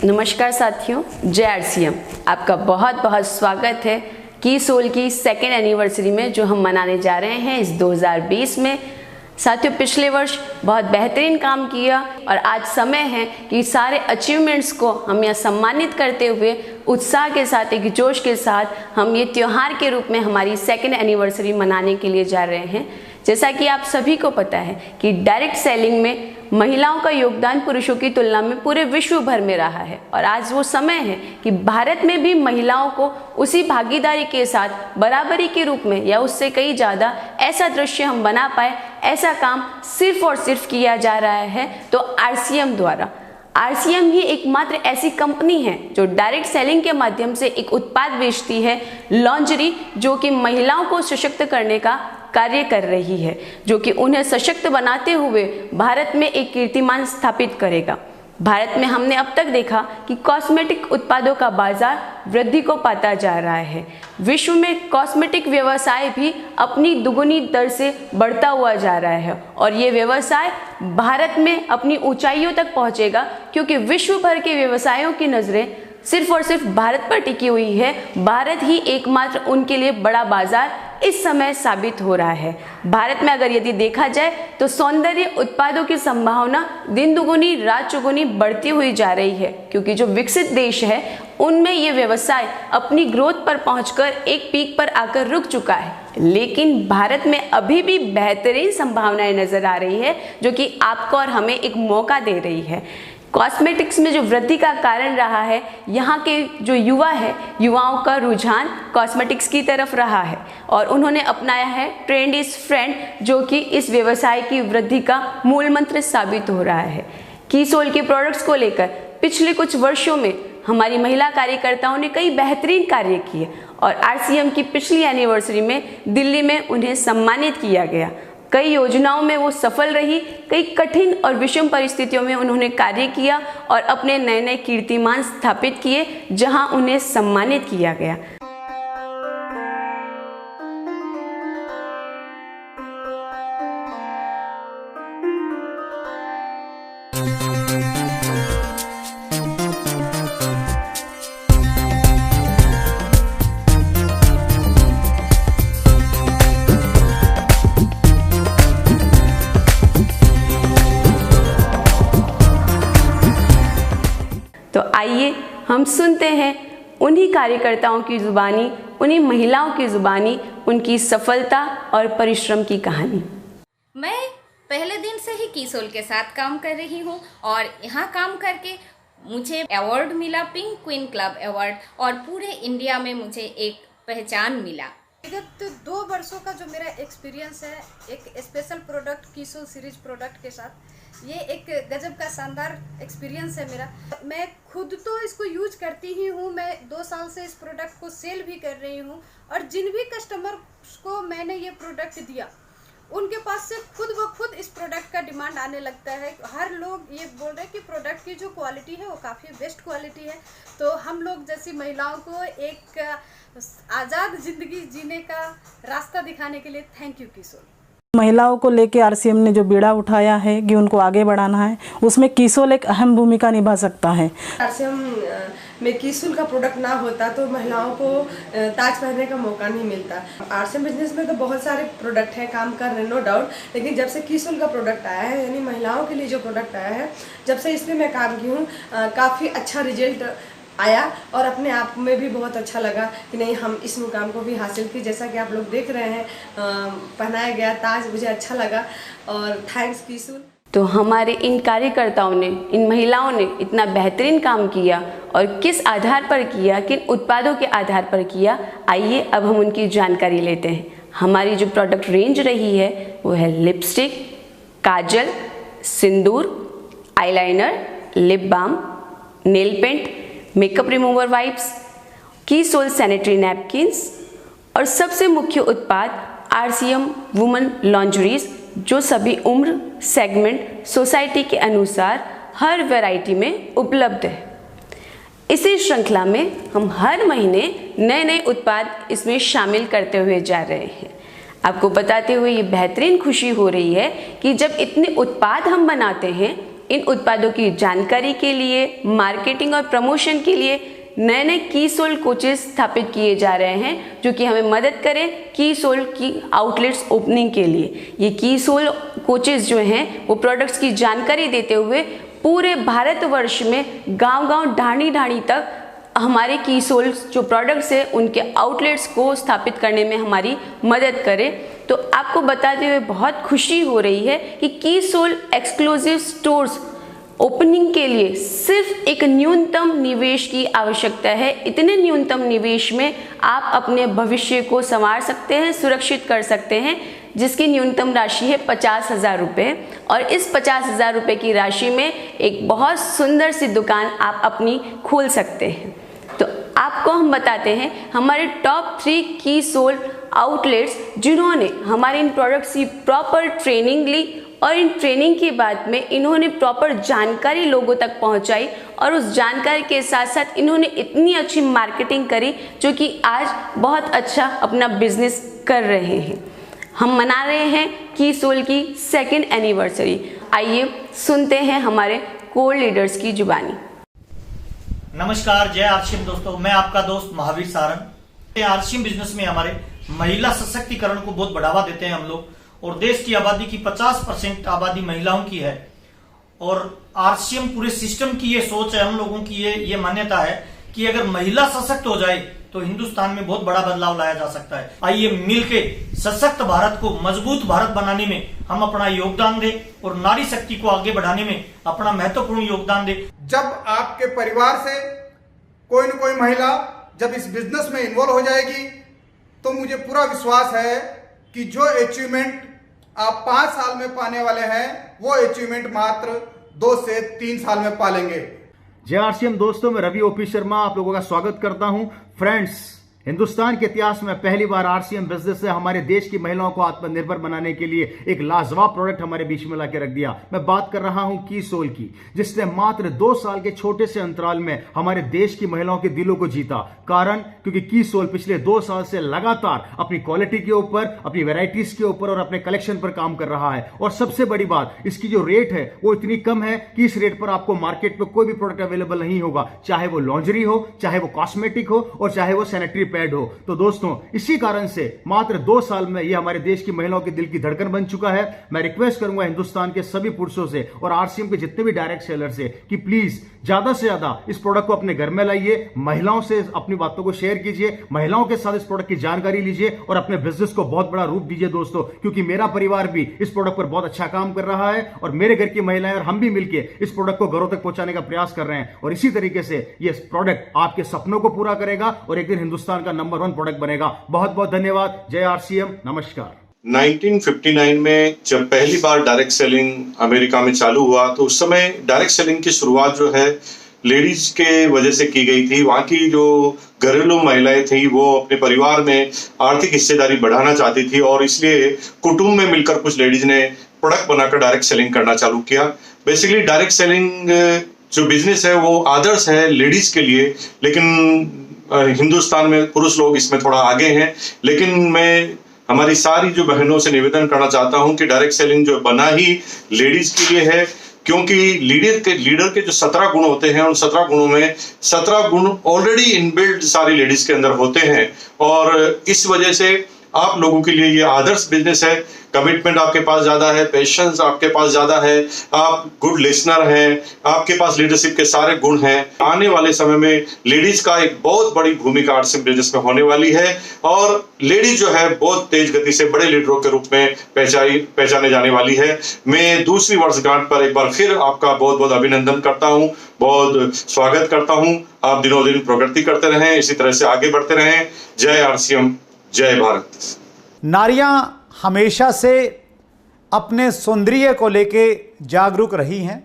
नमस्कार साथियों, जय आरसीएम। आपका बहुत बहुत स्वागत है कीसोल की सेकेंड एनिवर्सरी में जो हम मनाने जा रहे हैं इस 2020 में। साथियों, पिछले वर्ष बहुत बेहतरीन काम किया और आज समय है कि सारे अचीवमेंट्स को हम यहाँ सम्मानित करते हुए उत्साह के साथ, एक जोश के साथ हम ये त्योहार के रूप में हमारी सेकेंड एनिवर्सरी मनाने के लिए जा रहे हैं। जैसा कि आप सभी को पता है कि डायरेक्ट सेलिंग में महिलाओं का योगदान पुरुषों की तुलना में पूरे विश्व भर में रहा है और आज वो समय है कि भारत में भी महिलाओं को उसी भागीदारी के साथ बराबरी के रूप में या उससे कहीं ज़्यादा ऐसा दृश्य हम बना पाए। ऐसा काम सिर्फ और सिर्फ किया जा रहा है तो आरसीएम द्वारा। आरसीएम ही एकमात्र ऐसी कंपनी है जो डायरेक्ट सेलिंग के माध्यम से एक उत्पाद बेचती है, लॉन्जरी, जो कि महिलाओं को सशक्त करने का कार्य कर रही है, जो कि उन्हें सशक्त बनाते हुए भारत में एक कीर्तिमान स्थापित करेगा। भारत में हमने अब तक देखा कि कॉस्मेटिक उत्पादों का बाजार वृद्धि को पाता जा रहा है। विश्व में कॉस्मेटिक व्यवसाय भी अपनी दुगुनी दर से बढ़ता हुआ जा रहा है और ये व्यवसाय भारत में अपनी ऊंचाइयों तक पहुंचेगा, क्योंकि विश्व भर के व्यवसायों की नज़रें सिर्फ और सिर्फ भारत पर टिकी हुई है। भारत ही एकमात्र उनके लिए बड़ा बाजार इस समय साबित हो रहा है। भारत में अगर यदि देखा जाए तो सौंदर्य उत्पादों की संभावना दिन दुगुनी रात चौगुनी बढ़ती हुई जा रही है, क्योंकि जो विकसित देश है उनमें ये व्यवसाय अपनी ग्रोथ पर पहुंचकर एक पीक पर आकर रुक चुका है। लेकिन भारत में अभी भी बेहतरीन संभावनाएं नजर आ रही है, जो कि आपको और हमें एक मौका दे रही है। कॉस्मेटिक्स में जो वृद्धि का कारण रहा है, यहाँ के जो युवा है, युवाओं का रुझान कॉस्मेटिक्स की तरफ रहा है और उन्होंने अपनाया है ट्रेंड इज फ्रेंड, जो कि इस व्यवसाय की वृद्धि का मूल मंत्र साबित हो रहा है। कीसोल के प्रोडक्ट्स को लेकर पिछले कुछ वर्षों में हमारी महिला कार्यकर्ताओं ने कई बेहतरीन कार्य किए और आरसीएम की पिछली एनिवर्सरी में दिल्ली में उन्हें सम्मानित किया गया। कई योजनाओं में वो सफल रही, कई कठिन और विषम परिस्थितियों में उन्होंने कार्य किया और अपने नए नए कीर्तिमान स्थापित किए, जहां उन्हें सम्मानित किया गया। तो आइए हम सुनते हैं उन्हीं कार्यकर्ताओं की जुबानी, उन्हीं महिलाओं की जुबानी, उनकी सफलता और परिश्रम की कहानी। मैं पहले दिन से ही कीसोल के साथ काम कर रही हूँ और यहाँ काम करके मुझे अवार्ड मिला, पिंक क्वीन क्लब अवार्ड, और पूरे इंडिया में मुझे एक पहचान मिला। विगत 2 वर्षों का जो मेरा एक्सपीरियंस है एक स्पेशल प्रोडक्ट कीसोल सीरीज प्रोडक्ट के साथ, ये एक गजब का शानदार एक्सपीरियंस है मेरा। मैं खुद तो इसको यूज करती ही हूँ, मैं 2 साल से इस प्रोडक्ट को सेल भी कर रही हूँ और जिन भी कस्टमर को मैंने ये प्रोडक्ट दिया उनके पास से खुद ब खुद इस प्रोडक्ट का डिमांड आने लगता है। हर लोग ये बोल रहे हैं कि प्रोडक्ट की जो क्वालिटी है वो काफ़ी बेस्ट क्वालिटी है। तो हम लोग जैसी महिलाओं को एक आज़ाद ज़िंदगी जीने का रास्ता दिखाने के लिए थैंक यू कीसोल। महिलाओं को लेके आरसीएम ने जो बीड़ा उठाया है कि उनको आगे बढ़ाना है, उसमें कीसोल एक अहम भूमिका निभा सकता है। आरसीएम में कीसोल का प्रोडक्ट ना होता तो महिलाओं को ताज पहनने का मौका नहीं मिलता। आरसीएम बिजनेस में तो बहुत सारे प्रोडक्ट हैं, काम कर रहे हैं नो डाउट, लेकिन जब से कीसोल का प्रोडक्ट आया है, यानी महिलाओं के लिए जो प्रोडक्ट आया है, जब से इस पर मैं काम की हूँ, काफ़ी अच्छा रिजल्ट आया और अपने आप में भी बहुत अच्छा लगा कि नहीं, हम इस मुकाम को भी हासिल की। जैसा कि आप लोग देख रहे हैं, पहनाया गया ताज मुझे अच्छा लगा और थैंक्स कीसोल। तो हमारे इन कार्यकर्ताओं ने, इन महिलाओं ने इतना बेहतरीन काम किया और किस आधार पर किया, किन उत्पादों के आधार पर किया, आइए अब हम उनकी जानकारी लेते हैं। हमारी जो प्रोडक्ट रेंज रही है वो है lipstick, kajal, sindoor, eyeliner, lip balm, nail paint, makeup remover wipes, कीसोल सैनिटरी नैपकिन्स और सबसे मुख्य उत्पाद आरसीएम वुमेन लॉन्जरीज, जो सभी उम्र, सेगमेंट, सोसाइटी के अनुसार हर वैरायटी में उपलब्ध है। इसी श्रृंखला में हम हर महीने नए नए उत्पाद इसमें शामिल करते हुए जा रहे हैं। आपको बताते हुए ये बेहतरीन खुशी हो रही है कि जब इतने उत्पाद हम बनाते हैं, इन उत्पादों की जानकारी के लिए, मार्केटिंग और प्रमोशन के लिए नए नए कीसोल कोचेस स्थापित किए जा रहे हैं, जो कि हमें मदद करें कीसोल की आउटलेट्स ओपनिंग के लिए। ये कीसोल कोचेस जो हैं वो प्रोडक्ट्स की जानकारी देते हुए पूरे भारतवर्ष में गांव-गांव, ढाणी-ढाणी तक हमारे कीसोल जो प्रोडक्ट्स हैं उनके आउटलेट्स को स्थापित करने में हमारी मदद करें। तो आपको बताते हुए बहुत खुशी हो रही है कि कीसोल एक्सक्लूसिव स्टोर्स ओपनिंग के लिए सिर्फ एक न्यूनतम निवेश की आवश्यकता है। इतने न्यूनतम निवेश में आप अपने भविष्य को संवार सकते हैं, सुरक्षित कर सकते हैं, जिसकी न्यूनतम राशि है 50,000 रुपये। और इस 50,000 रुपये की राशि में एक बहुत सुंदर सी दुकान आप अपनी खोल सकते हैं। तो आपको हम बताते हैं हमारे टॉप 3 कीसोल आउटलेट्स जिन्होंने हमारे इन प्रोडक्ट्स की प्रॉपर ट्रेनिंग ली और इन ट्रेनिंग के बाद में इन्होंने प्रॉपर जानकारी लोगों तक पहुंचाई और उस जानकारी के साथ साथ इन्होंने इतनी अच्छी मार्केटिंग करी जो कि आज बहुत अच्छा अपना बिजनेस कर रहे हैं। हम मना रहे हैं कीसोल की 2nd एनिवर्सरी। आइए सुनते हैं हमारे कोर लीडर्स की जुबानी। नमस्कार, जय आरसीएम दोस्तों, मैं आपका दोस्त महावीर सारंग। आरसीएम बिजनेस में हमारे महिला सशक्तिकरण को बहुत बढ़ावा देते हैं हम लोग, और देश की आबादी की 50% आबादी महिलाओं की है। और आरसीएम पूरे सिस्टम की ये सोच है, हम लोगों की ये मान्यता है कि अगर महिला सशक्त हो जाए तो हिंदुस्तान में बहुत बड़ा बदलाव लाया जा सकता है। आइए मिलके सशक्त भारत को मजबूत भारत बनाने में हम अपना योगदान दें और नारी शक्ति को आगे बढ़ाने में अपना महत्वपूर्ण योगदान दें। जब आपके परिवार से कोई न कोई महिला जब इस बिजनेस में इन्वॉल्व हो जाएगी तो मुझे पूरा विश्वास है कि जो अचीवमेंट आप 5 साल में पाने वाले हैं वो अचीवमेंट मात्र 2 से 3 साल में पा लेंगे। जय आरसीएम दोस्तों, मैं रवि ओपी शर्मा आप लोगों का स्वागत करता हूं। फ्रेंड्स, हिंदुस्तान के इतिहास में पहली बार आरसीएम बिजनेस से हमारे देश की महिलाओं को आत्मनिर्भर बनाने के लिए एक लाजवाब प्रोडक्ट हमारे बीच में लाके रख दिया। मैं बात कर रहा हूं कीसोल की, जिसने मात्र 2 साल के छोटे से अंतराल में हमारे देश की महिलाओं के दिलों को जीता। कारण क्योंकि कीसोल पिछले 2 साल से लगातार अपनी क्वालिटी के ऊपर, अपनी वेराइटीज के ऊपर और अपने कलेक्शन पर काम कर रहा है। और सबसे बड़ी बात, इसकी जो रेट है वो इतनी कम है कि इस रेट पर आपको मार्केट में कोई भी प्रोडक्ट अवेलेबल नहीं होगा, चाहे वो लॉन्जरी हो, चाहे वो कॉस्मेटिक हो और चाहे वो सैनिटरी पैड हो। तो दोस्तों, इसी कारण से मात्र 2 साल में यह हमारे देश की महिलाओं के दिल की धड़कन बन चुका है। मैं रिक्वेस्ट करूंगा हिंदुस्तान के सभी पुरुषों से और आरसीएम के जितने भी डायरेक्ट सेलर से कि प्लीज ज्यादा से ज्यादा इस प्रोडक्ट को अपने घर में लाइए, महिलाओं से अपनी बातों को शेयर कीजिए, महिलाओं के साथ इस प्रोडक्ट की जानकारी लीजिए और अपने बिजनेस को बहुत बड़ा रूप दीजिए दोस्तों। क्योंकि मेरा परिवार भी इस प्रोडक्ट पर बहुत अच्छा काम कर रहा है और मेरे घर की महिलाएं और हम भी मिलकर इस प्रोडक्ट को घरों तक पहुंचाने का प्रयास कर रहे हैं। और इसी तरीके से यह प्रोडक्ट आपके सपनों को पूरा करेगा और एक दिन हिंदुस्तान का नंबर 1 प्रोडक्ट बनेगा। बहुत बहुत धन्यवाद। जय आरसीएम, नमस्कार। 1959 में जब पहली बार डायरेक्ट सेलिंग अमेरिका में चालू हुआ तो उस समय डायरेक्ट सेलिंग की शुरुआत जो है लेडीज के वजह से की गई थी। वहाँ की जो घरेलू महिलाएं थी वो अपने परिवार में आर्थिक हिस्सेदारी बढ़ाना चाहती थी और इसलिए कुटुंब में मिलकर कुछ लेडीज ने प्रोडक्ट बनाकर डायरेक्ट सेलिंग करना चालू किया। बेसिकली डायरेक्ट सेलिंग जो बिजनेस है वो आदर्श है लेडीज के लिए, लेकिन हिंदुस्तान में पुरुष लोग इसमें थोड़ा आगे हैं। लेकिन मैं हमारी सारी जो बहनों से निवेदन करना चाहता हूं कि डायरेक्ट सेलिंग जो बना ही लेडीज के लिए है, क्योंकि लीडर के जो 17 गुण होते हैं उन 17 गुणों में 17 गुण ऑलरेडी इनबिल्ड सारी लेडीज के अंदर होते हैं। और इस वजह से आप लोगों के लिए ये आदर्श बिजनेस है। कमिटमेंट आपके पास ज्यादा है, पेशेंस आपके पास ज्यादा है, आप गुड लिसनर हैं, आपके पास लीडरशिप के सारे गुण हैं। आने वाले समय में लेडीज का एक बहुत बड़ी भूमिका आरसीएम बिजनेस में होने वाली है और लेडीज जो है बहुत तेज गति से बड़े लीडरों के रूप में पहचाने जाने वाली है। मैं दूसरी वर्षगांठ पर एक बार फिर आपका बहुत बहुत अभिनंदन करता हूं, बहुत स्वागत करता हूं। आप दिनों दिन प्रगति करते रहें, इसी तरह से आगे बढ़ते रहें। जय आरसीएम, जय भारत। नारियां हमेशा से अपने सौंदर्य को लेके जागरूक रही हैं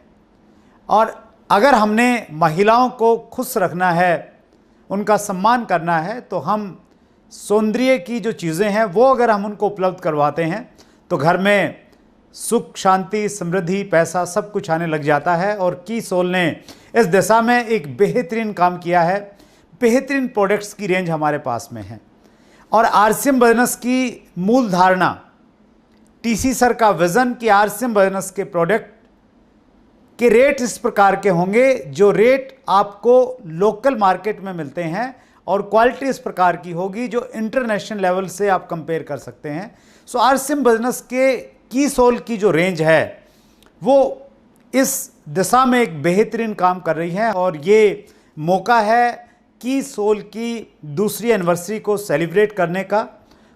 और अगर हमने महिलाओं को खुश रखना है, उनका सम्मान करना है, तो हम सौंदर्य की जो चीज़ें हैं वो अगर हम उनको उपलब्ध करवाते हैं तो घर में सुख, शांति, समृद्धि, पैसा सब कुछ आने लग जाता है। और कीसोल ने इस दिशा में एक बेहतरीन काम किया है। बेहतरीन प्रोडक्ट्स की रेंज हमारे पास में है और आरसीएम बिजनेस की मूल धारणा, टीसी सर का विजन कि आरसीएम बिजनेस के प्रोडक्ट कि रेट इस प्रकार के होंगे जो रेट आपको लोकल मार्केट में मिलते हैं, और क्वालिटी इस प्रकार की होगी जो इंटरनेशनल लेवल से आप कंपेयर कर सकते हैं। सो आरसीएम बिजनेस के की सोल की जो रेंज है वो इस दिशा में एक बेहतरीन काम कर रही है, और ये मौका है की सोल की दूसरी एनिवर्सरी को सेलिब्रेट करने का।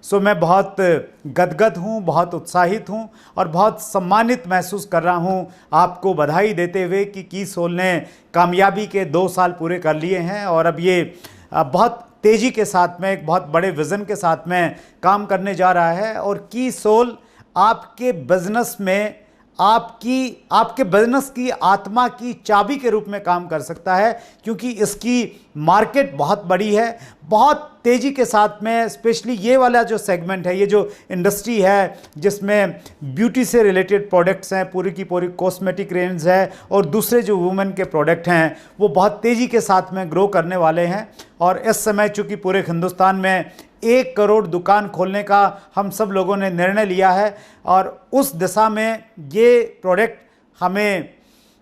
सो मैं बहुत गदगद हूँ, बहुत उत्साहित हूँ और बहुत सम्मानित महसूस कर रहा हूँ, आपको बधाई देते हुए कि की सोल ने कामयाबी के 2 साल पूरे कर लिए हैं और अब ये बहुत तेज़ी के साथ में एक बहुत बड़े विज़न के साथ में काम करने जा रहा है। और की सोल आपके बिजनेस में आपके बिजनेस की आत्मा की चाबी के रूप में काम कर सकता है, क्योंकि इसकी मार्केट बहुत बड़ी है, बहुत तेज़ी के साथ में। स्पेशली ये वाला जो सेगमेंट है, ये जो इंडस्ट्री है जिसमें ब्यूटी से रिलेटेड प्रोडक्ट्स हैं, पूरी की पूरी कॉस्मेटिक रेंज है, और दूसरे जो वुमेन के प्रोडक्ट हैं वो बहुत तेज़ी के साथ में ग्रो करने वाले हैं। और इस समय चूँकि पूरे हिंदुस्तान में 1 करोड़ दुकान खोलने का हम सब लोगों ने निर्णय लिया है, और उस दिशा में ये प्रोडक्ट हमें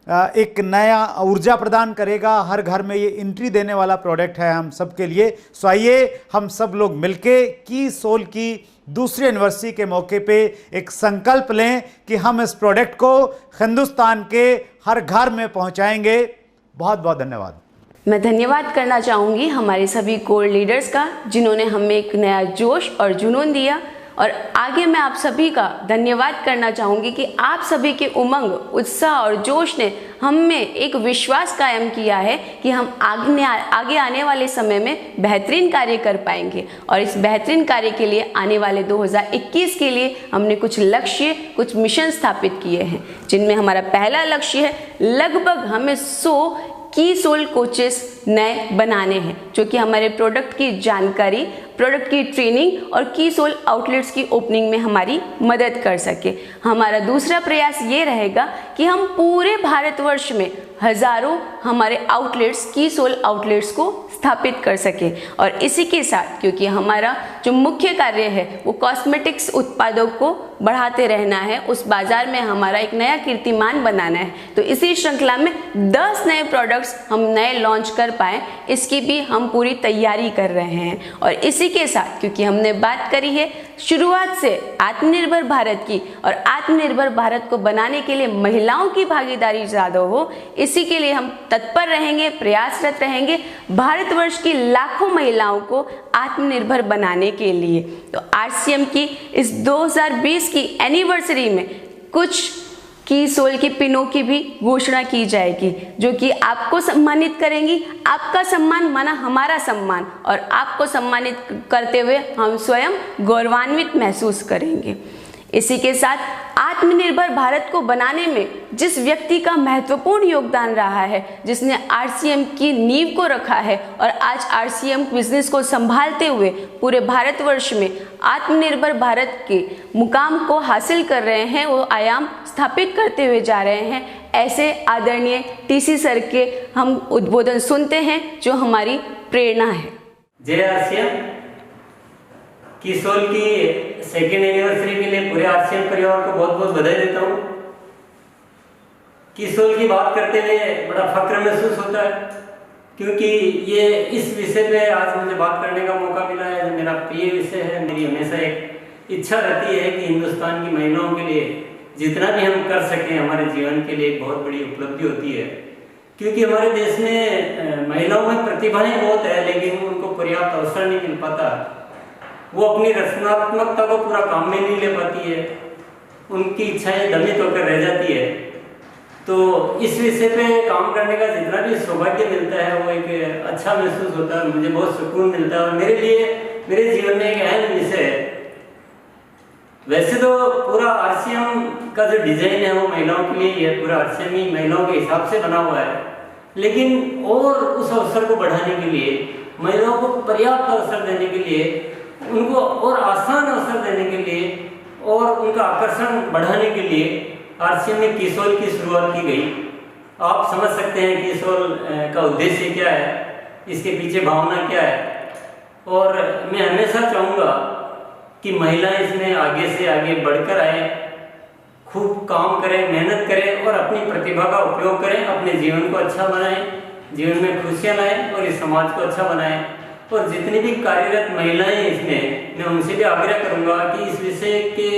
एक नया ऊर्जा प्रदान करेगा। हर घर में ये एंट्री देने वाला प्रोडक्ट है हम सब के लिए। सो आइए हम सब लोग मिलके की सोल की दूसरी एनिवर्सरी के मौके पे एक संकल्प लें कि हम इस प्रोडक्ट को हिंदुस्तान के हर घर में पहुंचाएंगे। बहुत बहुत धन्यवाद। मैं धन्यवाद करना चाहूँगी हमारे सभी कोर लीडर्स का, जिन्होंने हमें एक नया जोश और जुनून दिया। और आगे मैं आप सभी का धन्यवाद करना चाहूँगी कि आप सभी के उमंग, उत्साह और जोश ने हम में एक विश्वास कायम किया है कि हम आगे आने वाले समय में बेहतरीन कार्य कर पाएंगे। और इस बेहतरीन कार्य के लिए आने वाले 2021 के लिए हमने कुछ लक्ष्य, कुछ मिशन स्थापित किए हैं, जिनमें हमारा पहला लक्ष्य है लगभग हमें 100 की सोल कोचेस नए बनाने हैं, जो कि हमारे प्रोडक्ट की जानकारी, प्रोडक्ट की ट्रेनिंग और की सोल आउटलेट्स की ओपनिंग में हमारी मदद कर सके। हमारा दूसरा प्रयास ये रहेगा कि हम पूरे भारतवर्ष में हजारों हमारे आउटलेट्स, की सोल आउटलेट्स को स्थापित कर सके। और इसी के साथ, क्योंकि हमारा जो मुख्य कार्य है वो कॉस्मेटिक्स उत्पादों को बढ़ाते रहना है, उस बाजार में हमारा एक नया कीर्तिमान बनाना है, तो इसी श्रृंखला में 10 नए प्रोडक्ट्स हम नए लॉन्च कर पाएँ, इसकी भी हम पूरी तैयारी कर रहे हैं। और इसी के साथ, क्योंकि हमने बात करी है शुरुआत से आत्मनिर्भर भारत की, और आत्मनिर्भर भारत को बनाने के लिए महिलाओं की भागीदारी ज़्यादा हो, इसी के लिए हम तत्पर रहेंगे, प्रयासरत रहेंगे भारतवर्ष की लाखों महिलाओं को आत्मनिर्भर बनाने के लिए। तो आरसीएम की इस 2020 की एनिवर्सरी में कुछ की सोल की पिनों की भी घोषणा की जाएगी, जो कि आपको सम्मानित करेंगी। आपका सम्मान माना हमारा सम्मान, और आपको सम्मानित करते हुए हम स्वयं गौरवान्वित महसूस करेंगे। इसी के साथ आत्मनिर्भर भारत को बनाने में जिस व्यक्ति का महत्वपूर्ण योगदान रहा है, जिसने आरसीएम की नींव को रखा है और आज आरसीएम बिजनेस को संभालते हुए पूरे भारतवर्ष में आत्मनिर्भर भारत के मुकाम को हासिल कर रहे हैं, वो आयाम स्थापित करते हुए जा रहे हैं, ऐसे आदरणीय टीसी सर के हम उद्बोधन सुनते हैं, जो हमारी प्रेरणा है। जय आरसीएम। की सोल की सेकेंड एनिवर्सरी के लिए पूरे आरसीएम परिवार को बहुत बहुत बधाई देता हूँ। की सोल की बात करते हुए बड़ा फक्र महसूस होता है, क्योंकि ये इस विषय पे आज मुझे बात करने का मौका मिला है, जो मेरा प्रिय विषय है। मेरी हमेशा एक इच्छा रहती है कि हिंदुस्तान की महिलाओं के लिए जितना भी हम कर सकें, हमारे जीवन के लिए एक बहुत बड़ी उपलब्धि होती है। क्योंकि हमारे देश में महिलाओं में प्रतिभाएं बहुत है, लेकिन उनको पर्याप्त अवसर नहीं मिल पाता। वो अपनी रचनात्मकता को पूरा काम में नहीं ले पाती है, उनकी इच्छाएं दमित होकर रह जाती है। तो इस विषय पे काम करने का जितना भी सौभाग्य मिलता है, वो एक अच्छा महसूस होता है, मुझे बहुत सुकून मिलता है, और मेरे लिए मेरे जीवन में एक अहम विषय है। वैसे तो पूरा आरसीएम का जो डिजाइन है वो महिलाओं के लिए है, पूरा आरसीएम ही महिलाओं के हिसाब से बना हुआ है, लेकिन और उस अवसर को बढ़ाने के लिए, महिलाओं को पर्याप्त अवसर देने के लिए, उनको और आसान अवसर देने के लिए और उनका आकर्षण बढ़ाने के लिए आरसीएम में की सोल की शुरुआत की गई। आप समझ सकते हैं की सोल का उद्देश्य क्या है, इसके पीछे भावना क्या है, और मैं हमेशा चाहूँगा कि महिलाएं इसमें आगे से आगे बढ़कर आए, खूब काम करें, मेहनत करें और अपनी प्रतिभा का उपयोग करें, अपने जीवन को अच्छा बनाएं, जीवन में खुशियां लाएं और इस समाज को अच्छा बनाएं। और जितनी भी कार्यरत महिलाएं इसमें, मैं उनसे भी आग्रह करूंगा कि इस विषय के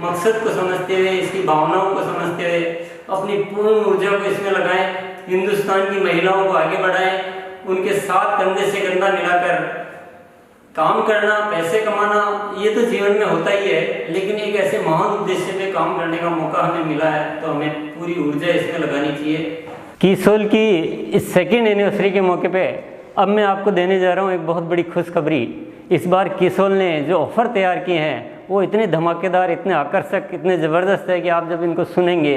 मकसद को समझते हुए, इसकी भावनाओं को समझते हुए अपनी पूर्ण ऊर्जा को इसमें लगाएं, हिंदुस्तान की महिलाओं को आगे बढ़ाएं, उनके साथ कंधे से कंधा मिलाकर काम करना, पैसे कमाना, ये तो जीवन में होता ही है, लेकिन एक ऐसे महान उद्देश्य पे काम करने का मौका हमें मिला है तो हमें पूरी ऊर्जा इसमें लगानी चाहिए। कीसोल की इस सेकेंड एनिवर्सरी के मौके पे अब मैं आपको देने जा रहा हूँ एक बहुत बड़ी खुशखबरी। इस बार कीसोल ने जो ऑफ़र तैयार किए हैं वो इतने धमाकेदार, इतने आकर्षक, इतने ज़बरदस्त है कि आप जब इनको सुनेंगे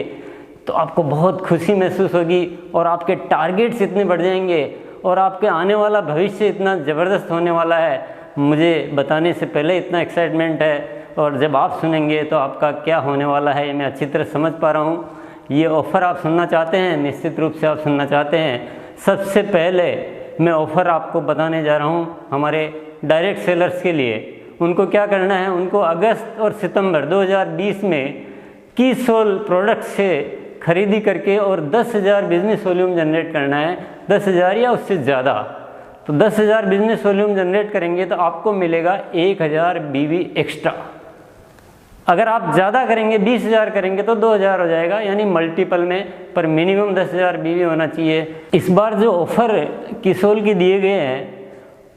तो आपको बहुत खुशी महसूस होगी और आपके टारगेट्स इतने बढ़ जाएंगे और आपके आने वाला भविष्य इतना ज़बरदस्त होने वाला है, मुझे बताने से पहले इतना एक्साइटमेंट है और जब आप सुनेंगे तो आपका क्या होने वाला है ये मैं अच्छी तरह समझ पा रहा हूँ। ये ऑफ़र आप सुनना चाहते हैं, निश्चित रूप से आप सुनना चाहते हैं। सबसे पहले मैं ऑफ़र आपको बताने जा रहा हूँ हमारे डायरेक्ट सेलर्स के लिए। उनको क्या करना है, उनको अगस्त और सितंबर 2020 में कीसोल प्रोडक्ट से खरीदी करके और 10,000 बिजनेस वॉल्यूम जनरेट करना है, 10,000 या उससे ज़्यादा। तो 10,000 बिजनेस वॉल्यूम जनरेट करेंगे तो आपको मिलेगा 1,000 BV एक्स्ट्रा। अगर आप ज़्यादा करेंगे, 20,000 करेंगे तो 2,000 हो जाएगा, यानी मल्टीपल में, पर मिनिमम 10,000 BV होना चाहिए। इस बार जो ऑफ़र कीसोल की दिए गए हैं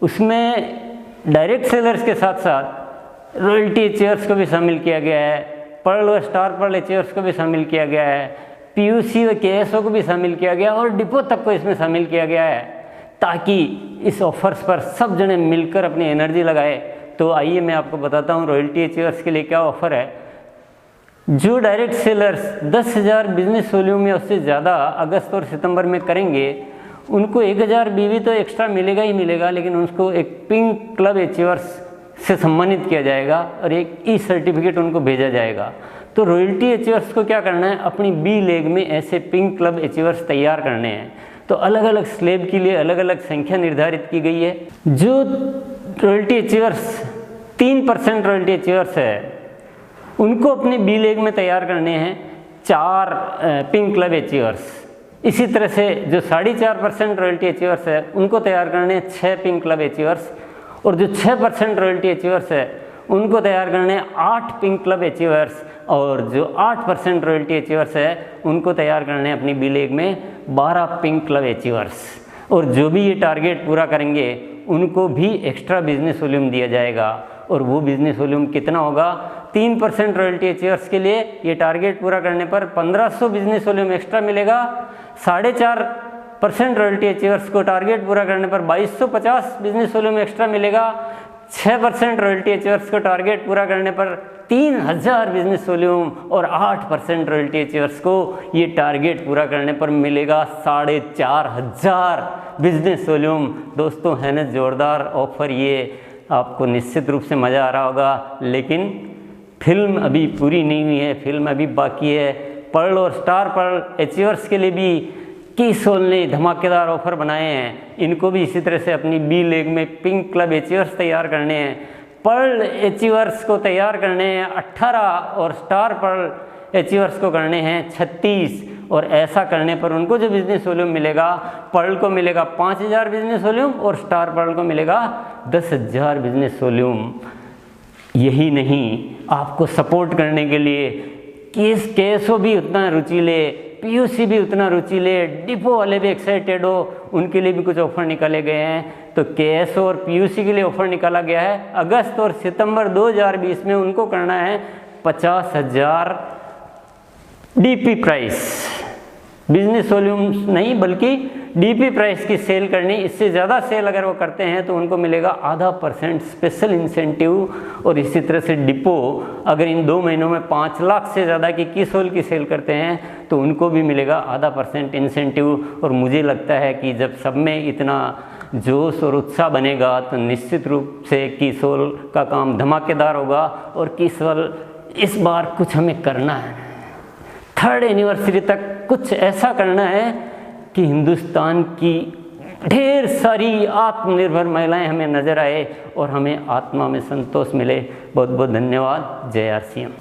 उसमें डायरेक्ट सेलर्स के साथ साथ रॉयल्टी एचेयर्स को भी शामिल किया गया है, पर्ल व स्टार पर्ल एचेयर्स को भी शामिल किया गया है, PUC व KSO को भी शामिल किया गया और डिपो तक को इसमें शामिल किया गया है, ताकि इस ऑफर्स पर सब जने मिलकर अपनी एनर्जी लगाए। तो आइए मैं आपको बताता हूँ रॉयल्टी एचीवर्स के लिए क्या ऑफ़र है। जो डायरेक्ट सेलर्स 10,000 बिजनेस वॉल्यूम या उससे ज़्यादा अगस्त और सितंबर में करेंगे उनको 1,000 BV तो एक्स्ट्रा मिलेगा ही मिलेगा, लेकिन उसको एक पिंक क्लब एचीवर्स से सम्मानित किया जाएगा और एक सर्टिफिकेट उनको भेजा जाएगा। तो रॉयल्टी एचीवर्स को क्या करना है, अपनी बी लेग में ऐसे पिंक क्लब एचीवर्स तैयार करने हैं। तो अलग अलग स्लेब के लिए अलग अलग संख्या निर्धारित की गई है। जो रॉयल्टी अचीवर्स 3% रॉयल्टी अचीवर्स है उनको अपने बी लेग में तैयार करने हैं 4 पिंक क्लब अचीवर्स। इसी तरह से जो 4.5% रॉयल्टी अचीवर्स है उनको तैयार करने हैं 6 पिंक क्लब अचीवर्स, और जो 6% रॉयल्टी अचीवर्स है उनको तैयार करने हैं 8 पिंक क्लब अचीवर्स, और जो 8% रॉयल्टी अचीवर्स है उनको तैयार करने हैं अपनी बी लेग में 12 पिंक क्लब अचीवर्स। और जो भी ये टारगेट पूरा करेंगे उनको भी एक्स्ट्रा बिजनेस वॉल्यूम दिया जाएगा, और वो बिजनेस वॉल्यूम कितना होगा, 3% रॉयल्टी अचीवर्स के लिए ये टारगेट पूरा करने पर 1,500 बिजनेस वॉल्यूम एक्स्ट्रा मिलेगा। 4.5% रॉयल्टी अचीवर्स को टारगेट पूरा करने पर 2,250 बिजनेस वॉल्यूम एक्स्ट्रा मिलेगा। 6% रॉयल्टी अचीवर्स को टारगेट पूरा करने पर 3,000 बिजनेस वॉल्यूम, और 8% रॉयल्टी अचीवर्स को ये टारगेट पूरा करने पर मिलेगा 4,500 बिजनेस वॉल्यूम। दोस्तों है ना जोरदार ऑफर, ये आपको निश्चित रूप से मज़ा आ रहा होगा। लेकिन फिल्म अभी पूरी नहीं हुई है, फिल्म अभी बाकी है। पर्ल और स्टार पर्ल अचीवर्स के लिए भी कीसोल ने धमाकेदार ऑफर बनाए हैं, इनको भी इसी तरह से अपनी बी लेग में पिंक क्लब अचीवर्स तैयार करने हैं। पर्ल अचीवर्स को तैयार करने हैं 18 और स्टार पर्ल अचीवर्स को करने हैं 36, और ऐसा करने पर उनको जो बिजनेस वॉल्यूम मिलेगा, पर्ल को मिलेगा 5,000 बिजनेस वॉल्यूम और स्टार पर्ल को मिलेगा 10,000 बिजनेस वॉल्यूम। यही नहीं, आपको सपोर्ट करने के लिए केएसओ भी उतना रुचि ले, PUC भी उतना रुचि ले, डिपो वाले भी एक्साइटेड हो, उनके लिए भी कुछ ऑफर निकाले गए हैं। तो KSO और PUC के लिए ऑफर निकाला गया है। अगस्त और सितंबर 2020 में उनको करना है 50,000 DP प्राइस, बिजनेस वॉल्यूम नहीं बल्कि DP प्राइस की सेल करनी। इससे ज़्यादा सेल अगर वो करते हैं तो उनको मिलेगा 0.5% स्पेशल इंसेंटिव। और इसी तरह से डिपो अगर इन 2 महीनों में 5 लाख से ज़्यादा की कीसोल की सेल करते हैं तो उनको भी मिलेगा 0.5% इंसेंटिव। और मुझे लगता है कि जब सब में इतना जोश और उत्साह बनेगा तो निश्चित रूप से कीसोल का काम धमाकेदार होगा। और कीसोल इस बार कुछ हमें करना है, 3rd एनिवर्सरी तक कुछ ऐसा करना है कि हिंदुस्तान की ढेर सारी आत्मनिर्भर महिलाएं हमें नज़र आए और हमें आत्मा में संतोष मिले। बहुत बहुत धन्यवाद। जय RCM।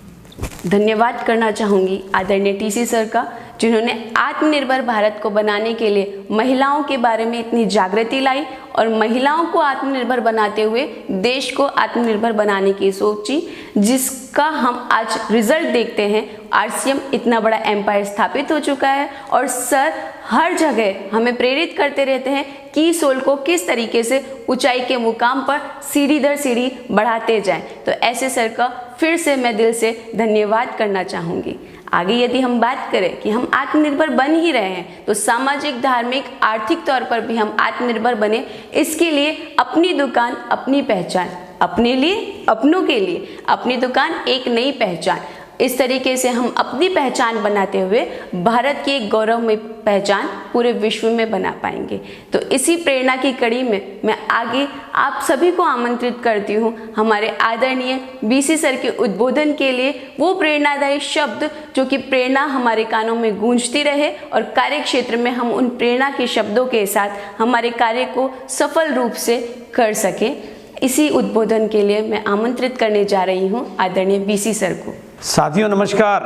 धन्यवाद करना चाहूँगी आदरणीय टीसी सर का, जिन्होंने आत्मनिर्भर भारत को बनाने के लिए महिलाओं के बारे में इतनी जागृति लाई और महिलाओं को आत्मनिर्भर बनाते हुए देश को आत्मनिर्भर बनाने की सोची, जिसका हम आज रिजल्ट देखते हैं। आरसीएम इतना बड़ा एम्पायर स्थापित हो चुका है और सर हर जगह हमें प्रेरित करते रहते हैं कि सोल को किस तरीके से ऊंचाई के मुकाम पर सीढ़ी दर सीढ़ी बढ़ाते जाएं। तो ऐसे सर का फिर से मैं दिल से धन्यवाद करना चाहूँगी। आगे यदि हम बात करें कि हम आत्मनिर्भर बन ही रहे हैं तो सामाजिक, धार्मिक, आर्थिक तौर पर भी हम आत्मनिर्भर बने। इसके लिए अपनी दुकान अपनी पहचान, अपने लिए अपनों के लिए अपनी दुकान एक नई पहचान, इस तरीके से हम अपनी पहचान बनाते हुए भारत की एक गौरवमय पहचान पूरे विश्व में बना पाएंगे। तो इसी प्रेरणा की कड़ी में मैं आगे आप सभी को आमंत्रित करती हूँ हमारे आदरणीय बीसी सर के उद्बोधन के लिए, वो प्रेरणादायी शब्द जो कि प्रेरणा हमारे कानों में गूंजती रहे और कार्य क्षेत्र में हम उन प्रेरणा के शब्दों के साथ हमारे कार्य को सफल रूप से कर सकें। इसी उद्बोधन के लिए मैं आमंत्रित करने जा रही हूँ आदरणीय बीसी सर को। साथियों नमस्कार,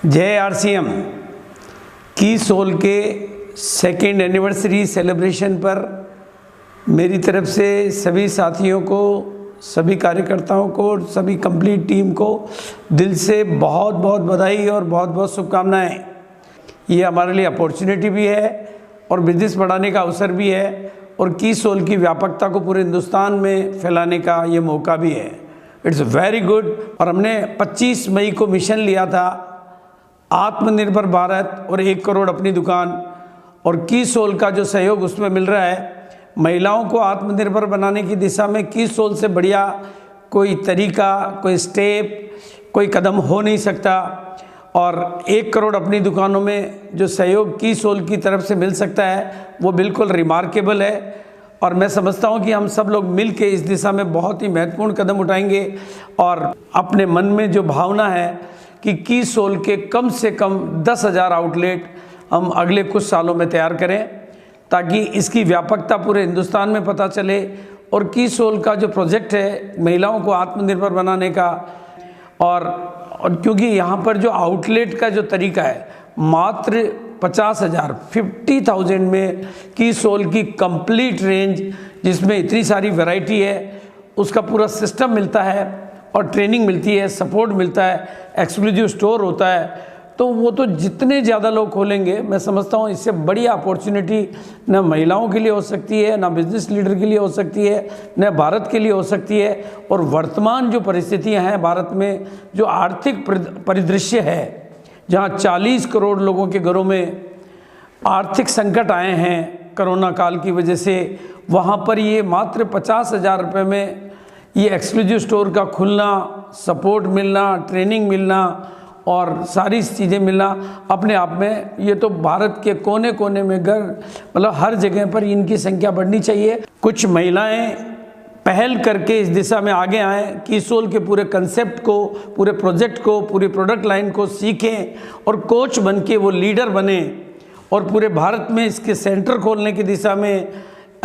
जय आरसीएम। की सोल के सेकेंड एनिवर्सरी सेलिब्रेशन पर मेरी तरफ से सभी साथियों को, सभी कार्यकर्ताओं को, सभी कंप्लीट टीम को दिल से बहुत बहुत बधाई और बहुत बहुत शुभकामनाएं। ये हमारे लिए अपॉर्चुनिटी भी है और बिजनेस बढ़ाने का अवसर भी है और की सोल की व्यापकता को पूरे हिंदुस्तान में फैलाने का ये मौका भी है। It's very good. और हमने 25 मई को मिशन लिया था आत्मनिर्भर भारत और 1 करोड़ अपनी दुकान, और की सोल का जो सहयोग उसमें मिल रहा है, महिलाओं को आत्मनिर्भर बनाने की दिशा में की सोल से बढ़िया कोई तरीका, कोई स्टेप, कोई कदम हो नहीं सकता। और 1 करोड़ अपनी दुकानों में जो सहयोग की सोल की तरफ से मिल सकता है वो बिल्कुल रिमार्केबल है। और मैं समझता हूँ कि हम सब लोग मिल के इस दिशा में बहुत ही महत्वपूर्ण कदम उठाएंगे और अपने मन में जो भावना है कि की सोल के कम से कम 10,000 आउटलेट हम अगले कुछ सालों में तैयार करें, ताकि इसकी व्यापकता पूरे हिंदुस्तान में पता चले। और की सोल का जो प्रोजेक्ट है महिलाओं को आत्मनिर्भर बनाने का, और क्योंकि यहाँ पर जो आउटलेट का जो तरीका है, मात्र 50,000 में की सोल की कंप्लीट रेंज, जिसमें इतनी सारी वैरायटी है, उसका पूरा सिस्टम मिलता है और ट्रेनिंग मिलती है, सपोर्ट मिलता है, एक्सक्लूसिव स्टोर होता है। तो वो तो जितने ज़्यादा लोग खोलेंगे, मैं समझता हूँ इससे बड़ी अपॉर्चुनिटी न महिलाओं के लिए हो सकती है, न बिजनेस लीडर के लिए हो सकती है, न भारत के लिए हो सकती है। और वर्तमान जो परिस्थितियाँ हैं भारत में, जो आर्थिक परिदृश्य है, जहाँ 40 करोड़ लोगों के घरों में आर्थिक संकट आए हैं कोरोना काल की वजह से, वहाँ पर ये मात्र 50,000 रुपये में ये एक्सक्लूसिव स्टोर का खुलना, सपोर्ट मिलना, ट्रेनिंग मिलना और सारी चीज़ें मिलना, अपने आप में ये तो भारत के कोने कोने में घर, मतलब हर जगह पर इनकी संख्या बढ़नी चाहिए। कुछ महिलाएं पहल करके इस दिशा में आगे आएँ, की सोल के पूरे कंसेप्ट को, पूरे प्रोजेक्ट को, पूरी प्रोडक्ट लाइन को सीखें और कोच बन के वो लीडर बने और पूरे भारत में इसके सेंटर खोलने की दिशा में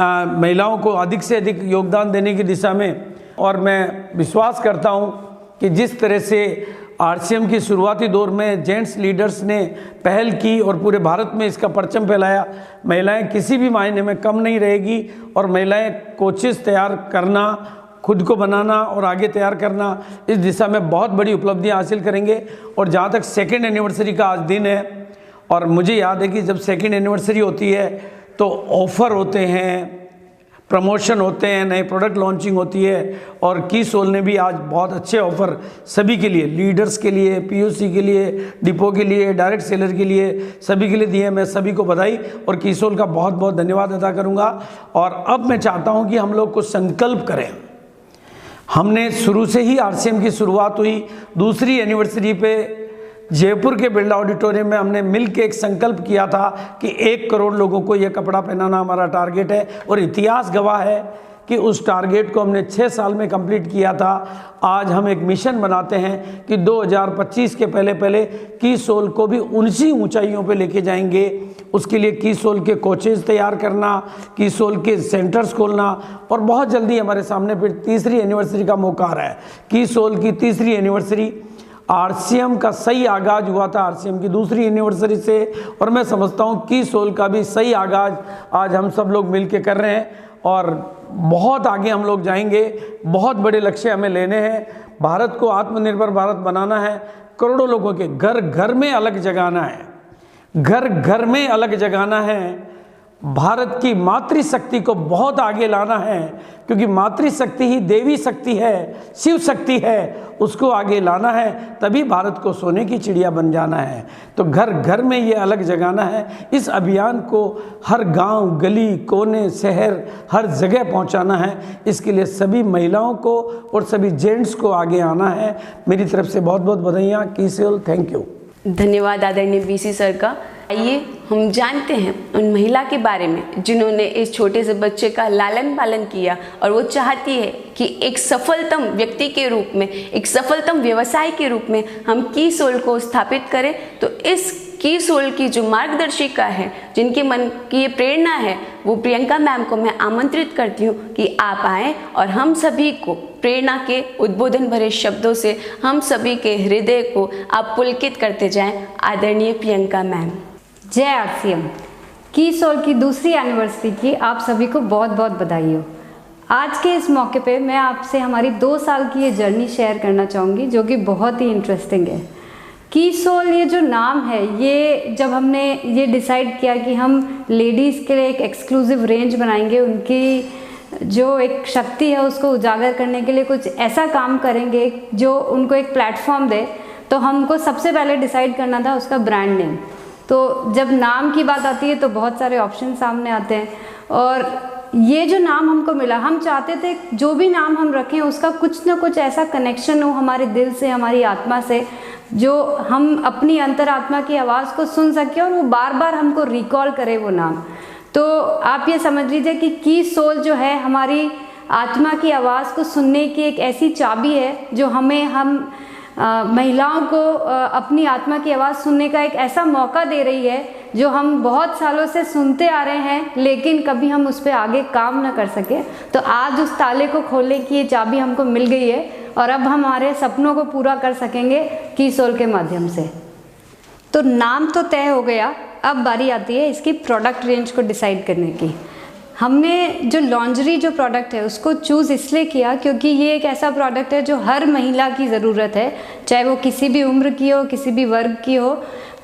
महिलाओं को अधिक से अधिक योगदान देने की दिशा में। और मैं विश्वास करता हूँ कि जिस तरह से आरसीएम की शुरुआती दौर में जेंट्स लीडर्स ने पहल की और पूरे भारत में इसका परचम फैलाया, महिलाएं किसी भी मायने में कम नहीं रहेगी। और महिलाएं कोचेस तैयार करना, खुद को बनाना और आगे तैयार करना, इस दिशा में बहुत बड़ी उपलब्धियां हासिल करेंगे। और जहाँ तक सेकेंड एनिवर्सरी का आज दिन है, और मुझे याद है कि जब सेकेंड एनिवर्सरी होती है तो ऑफ़र होते हैं, प्रमोशन होते हैं, नए प्रोडक्ट लॉन्चिंग होती है। और की सोल ने भी आज बहुत अच्छे ऑफ़र सभी के लिए, लीडर्स के लिए, पीयूसी के लिए, डिपो के लिए, डायरेक्ट सेलर के लिए, सभी के लिए दिए। मैं सभी को बधाई और की सोल का बहुत बहुत धन्यवाद अदा करूंगा। और अब मैं चाहता हूं कि हम लोग कुछ संकल्प करें। हमने शुरू से ही आरसीएम की शुरुआत हुई, दूसरी एनिवर्सरी पे जयपुर के बिरला ऑडिटोरियम में हमने मिलकर एक संकल्प किया था कि 1 करोड़ लोगों को यह कपड़ा पहनाना हमारा टारगेट है। और इतिहास गवाह है कि उस टारगेट को हमने 6 साल में कंप्लीट किया था। आज हम एक मिशन बनाते हैं कि 2025 के पहले की सोल को भी ऊंची ऊंचाइयों पे लेके जाएंगे। उसके लिए की सोल के कोचेज तैयार करना, की सोल के सेंटर्स खोलना, और बहुत जल्दी हमारे सामने फिर तीसरी एनिवर्सरी का मौका आ रहा है। की सोल की तीसरी एनिवर्सरी आरसीएम का सही आगाज हुआ था आरसीएम की दूसरी एनिवर्सरी से, और मैं समझता हूँ कीसोल का भी सही आगाज आज हम सब लोग मिल के कर रहे हैं और बहुत आगे हम लोग जाएंगे। बहुत बड़े लक्ष्य हमें लेने हैं। भारत को आत्मनिर्भर भारत बनाना है, करोड़ों लोगों के घर घर में अलग जगाना है, घर घर में अलग जगाना है। भारत की मातृशक्ति को बहुत आगे लाना है, क्योंकि मातृशक्ति ही देवी शक्ति है, शिव शक्ति है, उसको आगे लाना है, तभी भारत को सोने की चिड़िया बन जाना है। तो घर घर में ये अलग जगाना है। इस अभियान को हर गांव, गली, कोने, शहर, हर जगह पहुंचाना है। इसके लिए सभी महिलाओं को और सभी जेंट्स को आगे आना है। मेरी तरफ से बहुत बहुत बधाइयाँ। कीसोल, थैंक यू। धन्यवाद आदरणीय बीसी सर का। आइए हम जानते हैं उन महिला के बारे में जिन्होंने इस छोटे से बच्चे का लालन पालन किया और वो चाहती है कि एक सफलतम व्यक्ति के रूप में, एक सफलतम व्यवसाय के रूप में हम कीसोल को स्थापित करें। तो इस कीसोल की जो मार्गदर्शिका है, जिनके मन की ये प्रेरणा है, वो प्रियंका मैम को मैं आमंत्रित करती हूँ कि आप आएँ और हम सभी को प्रेरणा के उद्बोधन भरे शब्दों से हम सभी के हृदय को आप पुलकित करते जाएं। आदरणीय प्रियंका मैम। जय आरसीएम। कीसोल की दूसरी एनिवर्सरी की आप सभी को बहुत बहुत बधाई हो। आज के इस मौके पे मैं आपसे हमारी 2 साल की ये जर्नी शेयर करना चाहूँगी, जो कि बहुत ही इंटरेस्टिंग है। कीसोल ये जो नाम है, ये जब हमने ये डिसाइड किया कि हम लेडीज़ के लिए एक एक्सक्लूसिव रेंज बनाएंगे, उनकी जो एक शक्ति है उसको उजागर करने के लिए कुछ ऐसा काम करेंगे जो उनको एक प्लेटफॉर्म दे, तो हमको सबसे पहले डिसाइड करना था उसका ब्रांड नेम। तो जब नाम की बात आती है तो बहुत सारे ऑप्शन सामने आते हैं, और ये जो नाम हमको मिला, हम चाहते थे जो भी नाम हम रखें उसका कुछ ना कुछ ऐसा कनेक्शन हो हमारे दिल से, हमारी आत्मा से, जो हम अपनी अंतरात्मा की आवाज़ को सुन सकें और वो बार बार हमको रिकॉल करे वो नाम। तो आप ये समझ लीजिए कि कीसोल जो है हमारी आत्मा की आवाज़ को सुनने की एक ऐसी चाबी है जो हम महिलाओं को अपनी आत्मा की आवाज़ सुनने का एक ऐसा मौका दे रही है जो हम बहुत सालों से सुनते आ रहे हैं, लेकिन कभी हम उस पर आगे काम न कर सके। तो आज उस ताले को खोलने की ये चाबी हमको मिल गई है और अब हम हमारे सपनों को पूरा कर सकेंगे कीसोल के माध्यम से। तो नाम तो तय हो गया, अब बारी आती है इसकी प्रोडक्ट रेंज को डिसाइड करने की। हमने जो लॉन्जरी जो प्रोडक्ट है उसको चूज़ इसलिए किया क्योंकि ये एक ऐसा प्रोडक्ट है जो हर महिला की ज़रूरत है, चाहे वो किसी भी उम्र की हो, किसी भी वर्ग की हो।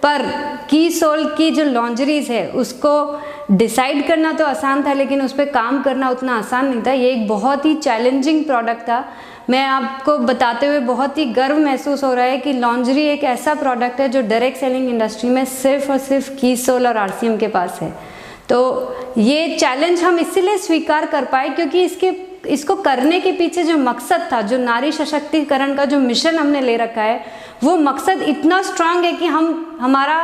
पर कीसोल की जो लॉन्जरीज़ है उसको डिसाइड करना तो आसान था, लेकिन उस पर काम करना उतना आसान नहीं था। ये एक बहुत ही चैलेंजिंग प्रोडक्ट था। मैं आपको बताते हुए बहुत ही गर्व महसूस हो रहा है कि लॉन्जरी एक ऐसा प्रोडक्ट है जो डायरेक्ट सेलिंग इंडस्ट्री में सिर्फ और सिर्फ कीसोल और आरसीएम के पास है। तो ये चैलेंज हम इसीलिए स्वीकार कर पाए क्योंकि इसको करने के पीछे जो मकसद था, जो नारी सशक्तिकरण का जो मिशन हमने ले रखा है, वो मकसद इतना स्ट्रांग है कि हमारा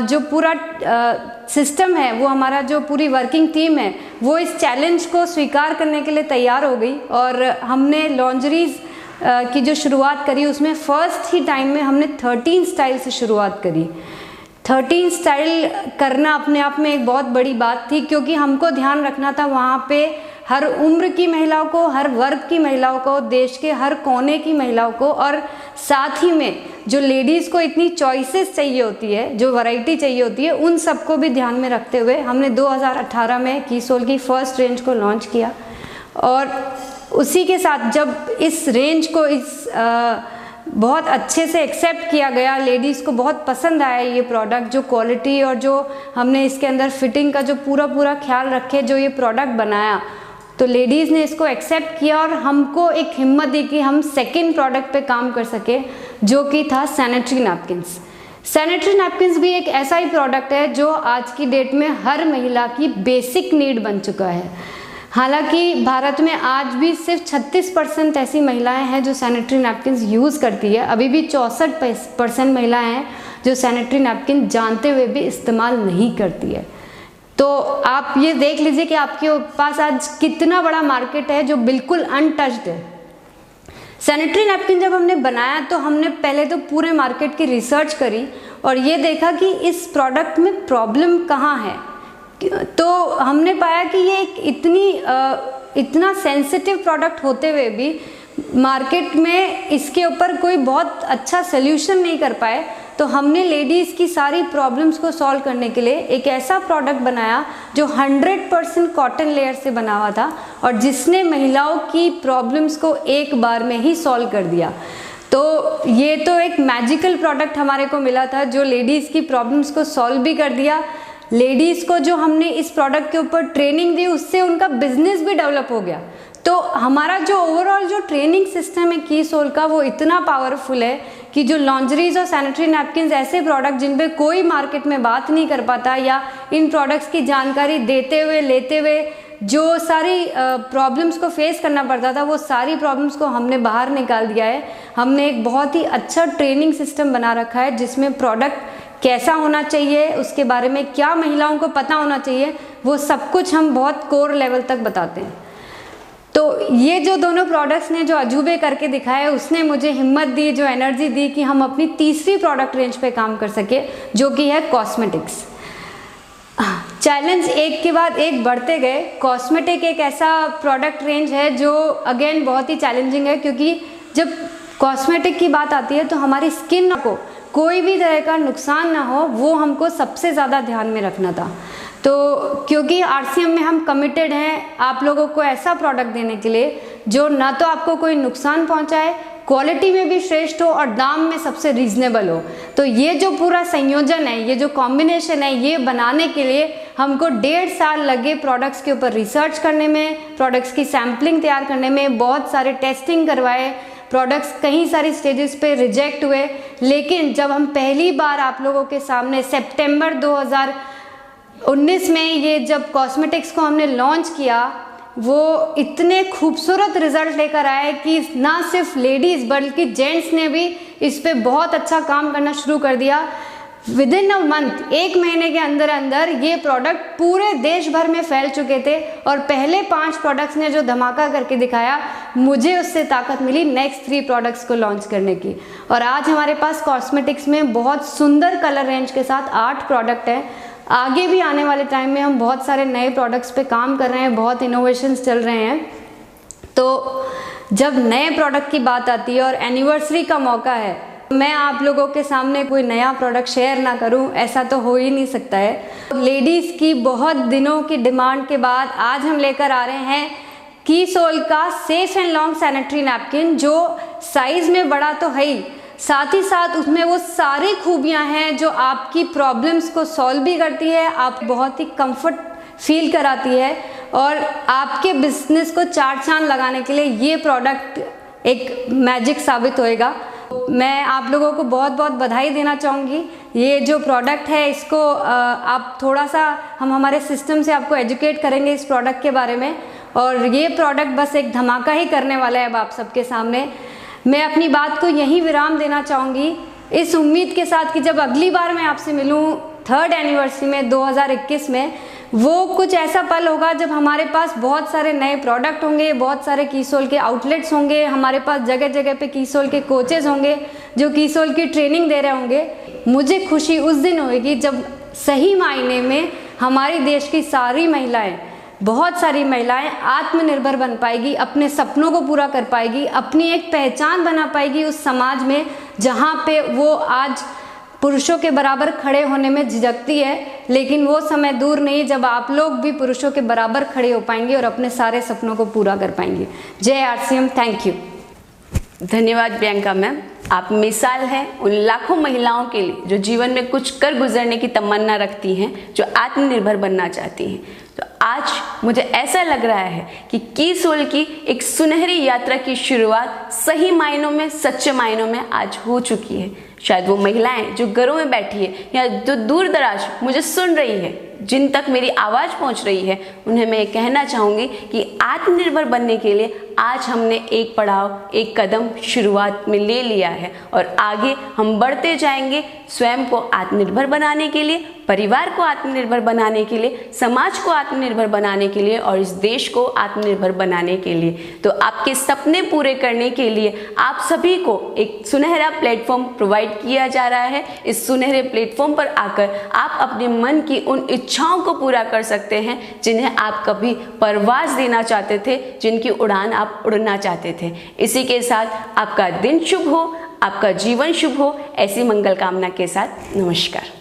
जो पूरा सिस्टम है, वो हमारा जो पूरी वर्किंग टीम है, वो इस चैलेंज को स्वीकार करने के लिए तैयार हो गई। और हमने लॉन्जरीज की जो शुरुआत करी उसमें फर्स्ट ही टाइम में हमने 13 स्टाइल से शुरुआत करी। 13 स्टाइल करना अपने आप में एक बहुत बड़ी बात थी, क्योंकि हमको ध्यान रखना था वहाँ पे हर उम्र की महिलाओं को, हर वर्ग की महिलाओं को, देश के हर कोने की महिलाओं को, और साथ ही में जो लेडीज़ को इतनी चॉइसेस चाहिए होती है, जो वैरायटी चाहिए होती है, उन सबको भी ध्यान में रखते हुए हमने 2018 में कीसोल की फर्स्ट रेंज को लॉन्च किया। और उसी के साथ जब इस रेंज को बहुत अच्छे से एक्सेप्ट किया गया, लेडीज़ को बहुत पसंद आया ये प्रोडक्ट, जो क्वालिटी और जो हमने इसके अंदर फिटिंग का जो पूरा ख्याल रखे, जो ये प्रोडक्ट बनाया, तो लेडीज़ ने इसको एक्सेप्ट किया और हमको एक हिम्मत दी कि हम सेकंड प्रोडक्ट पे काम कर सके, जो कि था सैनिटरी नैपकिन्स। सैनिटरी नैपकिन्स भी एक ऐसा ही प्रोडक्ट है जो आज की डेट में हर महिला की बेसिक नीड बन चुका है। हालांकि भारत में आज भी सिर्फ 36% ऐसी महिलाएं हैं जो सैनिटरी नैपकिन्स यूज़ करती है। अभी भी 64% महिलाएं हैं जो सैनिटरी नैपकिन जानते हुए भी इस्तेमाल नहीं करती है। तो आप ये देख लीजिए कि आपके पास आज कितना बड़ा मार्केट है जो बिल्कुल अनटच्ड है। सैनिटरी नैपकिन जब हमने बनाया तो हमने पहले तो पूरे मार्केट की रिसर्च करी और ये देखा कि इस प्रोडक्ट में प्रॉब्लम कहाँ है। तो हमने पाया कि ये एक इतना सेंसिटिव प्रोडक्ट होते हुए भी मार्केट में इसके ऊपर कोई बहुत अच्छा सोल्यूशन नहीं कर पाए, तो हमने लेडीज़ की सारी प्रॉब्लम्स को सॉल्व करने के लिए एक ऐसा प्रोडक्ट बनाया जो 100% कॉटन लेयर से बना हुआ था और जिसने महिलाओं की प्रॉब्लम्स को एक बार में ही सॉल्व कर दिया। तो ये तो एक मैजिकल प्रोडक्ट हमारे को मिला था जो लेडीज़ की प्रॉब्लम्स को सॉल्व भी कर दिया। लेडीज़ को जो हमने इस प्रोडक्ट के ऊपर ट्रेनिंग दी उससे उनका बिजनेस भी डेवलप हो गया। तो हमारा जो ओवरऑल जो ट्रेनिंग सिस्टम है कीसोल का वो इतना पावरफुल है कि जो लॉन्जरीज और सैनिटरी नैपकिन्स ऐसे प्रोडक्ट जिन पे कोई मार्केट में बात नहीं कर पाता या इन प्रोडक्ट्स की जानकारी देते हुए लेते हुए जो सारी प्रॉब्लम्स को फेस करना पड़ता था वो सारी प्रॉब्लम्स को हमने बाहर निकाल दिया है। हमने एक बहुत ही अच्छा ट्रेनिंग सिस्टम बना रखा है जिसमें प्रोडक्ट कैसा होना चाहिए, उसके बारे में क्या महिलाओं को पता होना चाहिए, वो सब कुछ हम बहुत कोर लेवल तक बताते हैं। तो ये जो दोनों प्रोडक्ट्स ने जो अजूबे करके दिखाए उसने मुझे हिम्मत दी, जो एनर्जी दी कि हम अपनी तीसरी प्रोडक्ट रेंज पे काम कर सके जो कि है कॉस्मेटिक्स। चैलेंज एक के बाद एक बढ़ते गए। कॉस्मेटिक एक ऐसा प्रोडक्ट रेंज है जो अगेन बहुत ही चैलेंजिंग है, क्योंकि जब कॉस्मेटिक की बात आती है तो हमारी स्किन को कोई भी तरह का नुकसान ना हो वो हमको सबसे ज़्यादा ध्यान में रखना था। तो क्योंकि आरसीएम में हम कमिटेड हैं आप लोगों को ऐसा प्रोडक्ट देने के लिए जो ना तो आपको कोई नुकसान पहुंचाए, क्वालिटी में भी श्रेष्ठ हो और दाम में सबसे रीजनेबल हो। तो ये जो पूरा संयोजन है, ये जो कॉम्बिनेशन है, ये बनाने के लिए हमको 1.5 साल लगे प्रोडक्ट्स के ऊपर रिसर्च करने में, प्रोडक्ट्स की सैम्पलिंग तैयार करने में, बहुत सारे टेस्टिंग करवाए, प्रोडक्ट्स कई सारी स्टेजेस पे रिजेक्ट हुए। लेकिन जब हम पहली बार आप लोगों के सामने सितंबर 2019 में ये जब कॉस्मेटिक्स को हमने लॉन्च किया वो इतने खूबसूरत रिजल्ट लेकर आए कि ना सिर्फ लेडीज़ बल्कि जेंट्स ने भी इस पे बहुत अच्छा काम करना शुरू कर दिया। विदिन अ मंथ, 1 महीने के अंदर अंदर ये प्रोडक्ट पूरे देश भर में फैल चुके थे और पहले 5 प्रोडक्ट्स ने जो धमाका करके दिखाया, मुझे उससे ताकत मिली नेक्स्ट 3 प्रोडक्ट्स को लॉन्च करने की। और आज हमारे पास कॉस्मेटिक्स में बहुत सुंदर कलर रेंज के साथ 8 प्रोडक्ट हैं। आगे भी आने वाले टाइम में हम बहुत सारे नए प्रोडक्ट्स पे काम कर रहे हैं, बहुत इनोवेशंस चल रहे हैं। तो जब नए प्रोडक्ट की बात आती है और एनिवर्सरी का मौका है, मैं आप लोगों के सामने कोई नया प्रोडक्ट शेयर ना करूं ऐसा तो हो ही नहीं सकता है। लेडीज़ की बहुत दिनों की डिमांड के बाद आज हम लेकर आ रहे हैं कीसोल का safe and long sanitary napkin, जो साइज़ में बड़ा तो है ही, साथ ही साथ उसमें वो सारी खूबियां हैं जो आपकी प्रॉब्लम्स को सॉल्व भी करती है, आप बहुत ही कंफर्ट फील कराती है और आपके बिजनेस को 4 चांद लगाने के लिए ये प्रोडक्ट एक मैजिक साबित होएगा। मैं आप लोगों को बहुत बहुत बधाई देना चाहूँगी। ये जो प्रोडक्ट है इसको आप थोड़ा सा हम हमारे सिस्टम से आपको एजुकेट करेंगे इस प्रोडक्ट के बारे में, और ये प्रोडक्ट बस एक धमाका ही करने वाला है अब आप सबके सामने। मैं अपनी बात को यहीं विराम देना चाहूँगी इस उम्मीद के साथ कि जब अगली बार मैं आपसे मिलूँ 3rd एनिवर्सरी में 2021 में, वो कुछ ऐसा पल होगा जब हमारे पास बहुत सारे नए प्रोडक्ट होंगे, बहुत सारे कीसोल के आउटलेट्स होंगे, हमारे पास जगह जगह पे कीसोल के कोचेस होंगे जो कीसोल की ट्रेनिंग दे रहे होंगे। मुझे खुशी उस दिन होगी जब सही मायने में हमारी देश की सारी महिलाएं, बहुत सारी महिलाएं आत्मनिर्भर बन पाएगी, अपने सपनों को पूरा कर पाएगी, अपनी एक पहचान बना पाएगी उस समाज में जहाँ पे वो आज पुरुषों के बराबर खड़े होने में झिझकती है। लेकिन वो समय दूर नहीं जब आप लोग भी पुरुषों के बराबर खड़े हो पाएंगे और अपने सारे सपनों को पूरा कर पाएंगे। जय आरसीएम, थैंक यू। धन्यवाद प्रियंका मैम, आप मिसाल हैं उन लाखों महिलाओं के लिए जो जीवन में कुछ कर गुजरने की तमन्ना रखती हैं, जो आत्मनिर्भर बनना चाहती हैं। तो आज मुझे ऐसा लग रहा है कि कीसोल की एक सुनहरी यात्रा की शुरुआत सही मायनों में, सच्चे मायनों में आज हो चुकी है। शायद वो महिलाएं जो घरों में बैठी है या जो दूर दराज मुझे सुन रही है, जिन तक मेरी आवाज़ पहुंच रही है, उन्हें मैं ये कहना चाहूँगी कि आत्मनिर्भर बनने के लिए आज हमने एक पड़ाव, एक कदम शुरुआत में ले लिया है और आगे हम बढ़ते जाएंगे स्वयं को आत्मनिर्भर बनाने के लिए, परिवार को आत्मनिर्भर बनाने के लिए, समाज को आत्मनिर्भर बनाने के लिए और इस देश को आत्मनिर्भर बनाने के लिए। तो आपके सपने पूरे करने के लिए आप सभी को एक सुनहरा प्लेटफॉर्म प्रोवाइड किया जा रहा है। इस सुनहरे प्लेटफॉर्म पर आकर आप अपने मन की उन इच्छाओं को पूरा कर सकते हैं जिन्हें आप कभी परवाज़ देना चाहते थे, जिनकी उड़ान आप उड़ना चाहते थे। इसी के साथ आपका दिन शुभ हो, आपका जीवन शुभ हो, ऐसी मंगल कामना के साथ नमस्कार।